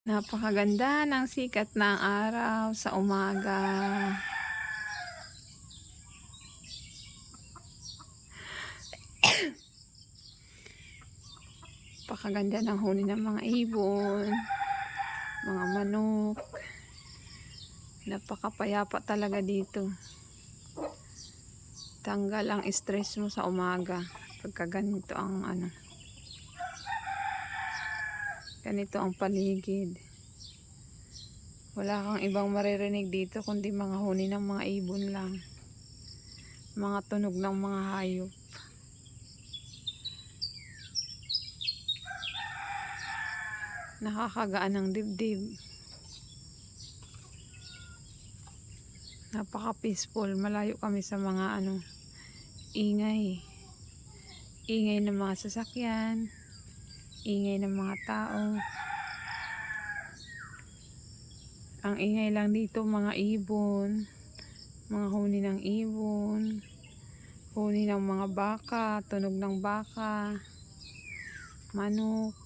Napakaganda ng sikat ng araw sa umaga. Napakaganda ng huni ng mga ibon, mga manok. Napakapayapa talaga dito. Tanggal ang stress mo sa umaga pagka ganito ang ganito ang paligid. Wala kang ibang maririnig dito kundi mga huni ng mga ibon lang. Mga tunog ng mga hayop. Nakakagaan ng dibdib. Napaka-peaceful. Malayo kami sa mga ingay. Ingay ng mga sasakyan. Ingay ng mga tao. Ang ingay lang dito mga ibon. Mga huni ng ibon. Huni ng mga baka. Tunog ng baka. Manok.